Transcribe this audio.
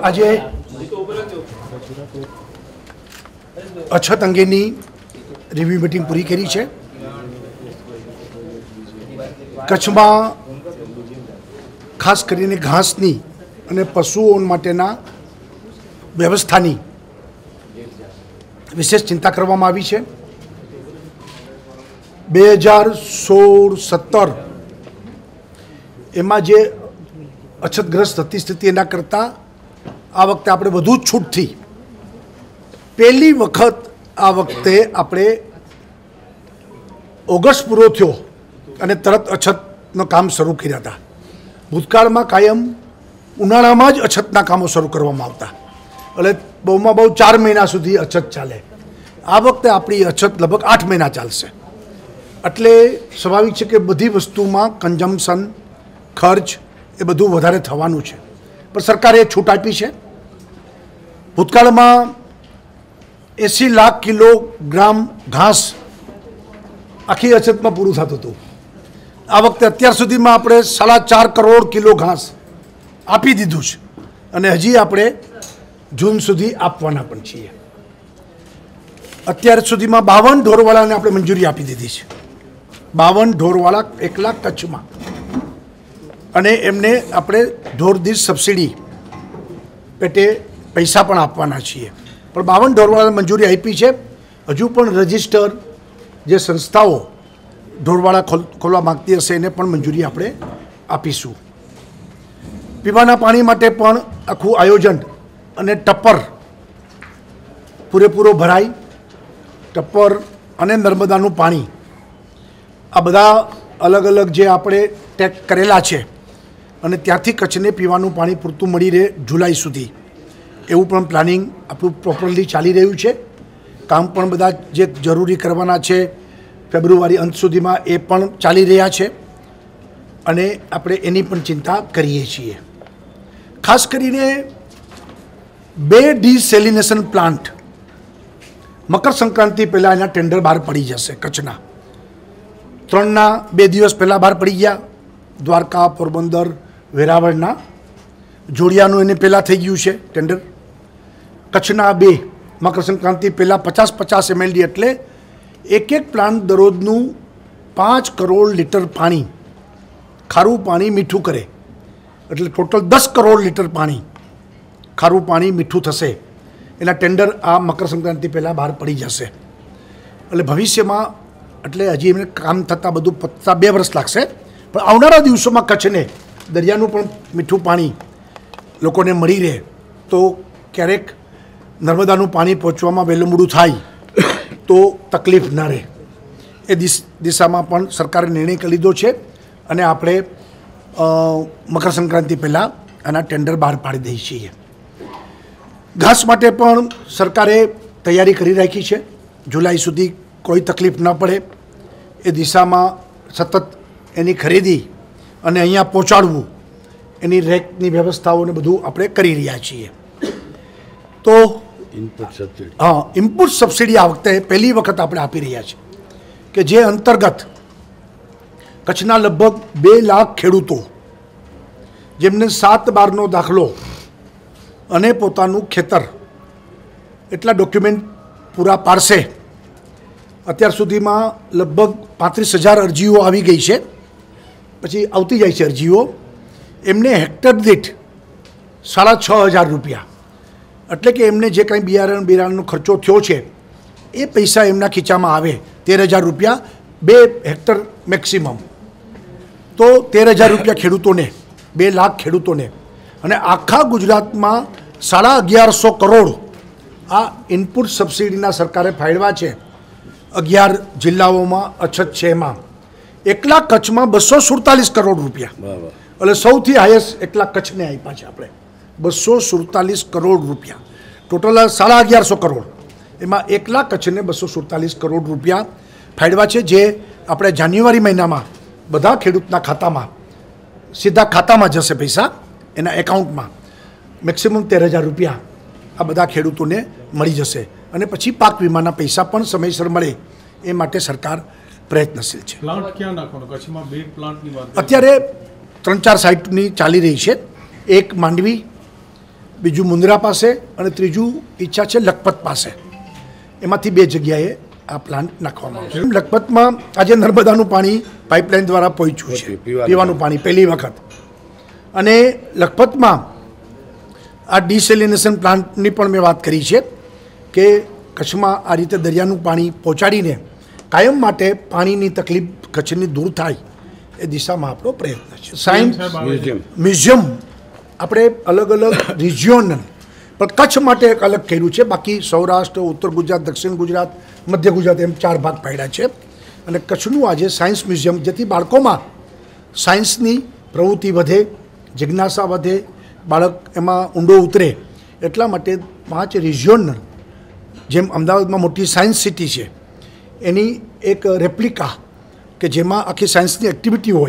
આજે અછત અંગેની રિવ્યુ મીટિંગ પૂરી કરી છે. કચ્છમાં ખાસ કરીને ઘાસની અને પશુઓ માટેના વ્યવસ્થાની વિશેષ ચિંતા કરવામાં આવી છે. 2016-17 એમાં જે અછતગ્રસ્ત હતી સ્થિતિ એના કરતાં આ વખતે આપણે વધુ છૂટથી પહેલી વખત આ વખતે આપણે ઓગસ્ટ પૂરો થયો અને તરત અછતનું કામ શરૂ કર્યા હતા. ભૂતકાળમાં કાયમ ઉનાળામાં જ અછતના કામો શરૂ કરવામાં આવતા, એટલે બહુમાં બહુ 4 મહિના સુધી અછત ચાલે. આ વખતે આપણી અછત લગભગ 8 મહિના ચાલશે. એટલે સ્વાભાવિક છે કે બધી વસ્તુમાં કન્ઝમ્પશન, ખર્ચ એ બધું વધારે થવાનું છે, પણ સરકારે છૂટ આપી છે. ભૂતકાળમાં 80 લાખ કિલોગ્રામ ઘાસ આખી અછતમાં પૂરું થતું હતું. આ વખતે અત્યાર સુધીમાં આપણે 4.5 કરોડ કિલો ઘાસ આપી દીધું છે અને હજી આપણે જૂન સુધી આપવાના પણ છીએ. અત્યાર સુધીમાં 52 ઢોરવાળાને આપણે મંજૂરી આપી દીધી છે. 52 ઢોરવાળા એકલા કચ્છમાં, અને એમને આપણે ઢોર દીઠ સબસિડી પેટે પૈસા પણ આપવાના છીએ. પણ 52 ઢોરવાળાને મંજૂરી આપી છે. હજુ પણ રજિસ્ટર જે સંસ્થાઓ ઢોરવાળા ખોલવા માગતી હશે એને પણ મંજૂરી આપણે આપીશું. પીવાના પાણી માટે પણ આખું આયોજન અને ટપ્પર પૂરેપૂરો ભરાય. ટપ્પર અને નર્મદાનું પાણી આ બધા અલગ અલગ જે આપણે ટેક કરેલા છે અને ત્યાંથી કચ્છને પીવાનું પાણી પૂરતું મળી રહે જુલાઈ સુધી, એવું પણ પ્લાનિંગ આપણું પ્રોપરલી ચાલી રહ્યું છે. કામ પણ બધા જે જરૂરી કરવાના છે ફેબ્રુઆરી અંત સુધીમાં એ પણ ચાલી રહ્યા છે અને આપણે એની પણ ચિંતા કરીએ છીએ. ખાસ કરીને 2 ડિસેલિનેશન પ્લાન્ટ મકર સંક્રાંતિ પહેલાં એના ટેન્ડર બહાર પડી જશે. કચ્છના 3ના 2 દિવસ પહેલાં બહાર પડી ગયા. દ્વારકા, પોરબંદર, વેરાવળના. જોડિયાનું એને પહેલાં થઈ ગયું છે ટેન્ડર. કચ્છના 2 મકર સંક્રાંતિ પહેલાં 50-50 MLD, એટલે એક પ્લાન્ટ દરરોજનું 5 કરોડ લીટર પાણી, ખારું પાણી મીઠું કરે, એટલે ટોટલ 10 કરોડ લીટર પાણી, ખારું પાણી મીઠું થશે. એના ટેન્ડર આ મકર સંક્રાંતિ પહેલાં બહાર પડી જશે. એટલે ભવિષ્યમાં, એટલે હજી એમને કામ થતાં બધું પતતા 2 વર્ષ લાગશે, પણ આવનારા દિવસોમાં કચ્છને દરિયાનું પણ મીઠું પાણી લોકોને મળી રહે તો ક્યારેક નર્મદાનું પાણી પહોંચવામાં વહેલું મોડું થાય તો તકલીફ ના રહે. એ દિશામાં પણ સરકારે નિર્ણય કરી લીધો છે અને આપણે મકર સંક્રાંતિ પહેલાં આના ટેન્ડર બહાર પાડી દઈએ છીએ. ઘાસ માટે પણ સરકારે તૈયારી કરી રાખી છે. જુલાઈ સુધી કોઈ તકલીફ ન પડે એ દિશામાં સતત એની ખરીદી અને અહીંયા પહોંચાડવું, એની રેકની વ્યવસ્થાઓને બધું આપણે કરી રહ્યા છીએ. તો ઇનપુટ સબસિડી આ વખતે પહેલી વખત આપણે આપી રહ્યા છીએ કે જે અંતર્ગત કચ્છના લગભગ 2 લાખ ખેડૂતો જેમને 7/12નો દાખલો અને પોતાનું ખેતર એટલા ડોક્યુમેન્ટ પૂરા પાડશે. અત્યાર સુધીમાં લગભગ 35,000 અરજીઓ આવી ગઈ છે, પછી આવતી જાય છે અરજીઓ. એમને હેક્ટર દીઠ 6,500 રૂપિયા, એટલે કે એમને જે કાંઈ બિયારણનો ખર્ચો થયો છે એ પૈસા એમના ખીચામાં આવે. 13,000 રૂપિયા 2 હેક્ટર મેક્સિમમ, તો 13,000 રૂપિયા ખેડૂતોને, 2 લાખ ખેડૂતોને. અને આખા ગુજરાતમાં 1150 કરોડ આ ઇનપુટ સબસિડીના સરકારે ફાળવ્યા છે. 11 જિલ્લાઓમાં અછત છે એમાં. એકલા કચ્છમાં 247 કરોડ રૂપિયા, એટલે સૌથી હાઈએસ્ટ એકલા કચ્છને આપ્યા છે આપણે. 247 કરોડ રૂપિયા, ટોટલ 1150 કરોડ, એમાં એકલા કચ્છને 247 કરોડ રૂપિયા ફાળવ્યા છે, જે આપણે જાન્યુઆરી મહિનામાં બધા ખેડૂતના ખાતામાં સીધા ખાતામાં જશે પૈસા, એના એકાઉન્ટમાં. મેક્સિમમ 13,000 રૂપિયા આ બધા ખેડૂતોને મળી જશે. અને પછી પાક વીમાના પૈસા પણ સમયસર મળે એ માટે સરકાર પ્રયત્નશીલ છે. પ્લાન્ટ ક્યાં નાખવાનો? કચ્છમાં 2 પ્લાન્ટની વાત અત્યારે 3-4 સાઇટની ચાલી રહી છે. એક માંડવી, બીજું મુંદ્રા પાસે અને ત્રીજું ઈચ્છા છે લખપત પાસે. એમાંથી 2 જગ્યાએ આ પ્લાન્ટ નાખવામાં આવશે. લખપતમાં આજે નર્મદાનું પાણી પાઇપલાઇન દ્વારા પહોંચ્યું છે, પીવાનું પાણી પહેલી વખત. અને લખપતમાં આ ડિસેલિનેશન પ્લાન્ટની પણ મેં વાત કરી છે કે કચ્છમાં આ રીતે દરિયાનું પાણી પહોંચાડીને કાયમ માટે પાણીની તકલીફ કચ્છની દૂર થાય એ દિશામાં આપણો પ્રયત્ન છે. સાયન્સ મ્યુઝિયમ આપણે અલગ અલગ રિજિયોનલ પણ કચ્છ માટે એક અલગ કર્યું છે. બાકી સૌરાષ્ટ્ર, ઉત્તર ગુજરાત, દક્ષિણ ગુજરાત, મધ્ય ગુજરાત એમ 4 ભાગ પાડ્યા છે. અને કચ્છનું આજે સાયન્સ મ્યુઝિયમ, જેથી બાળકોમાં સાયન્સની પ્રવૃત્તિ વધે, જિજ્ઞાસા વધે, બાળક એમાં ઊંડો ઉતરે. એટલા માટે 5 રિજિયોનલ, જેમ અમદાવાદમાં મોટી સાયન્સ સિટી છે એની એક રેપ્લિકા કે જેમાં આખી સાયન્સની એક્ટિવિટી હોય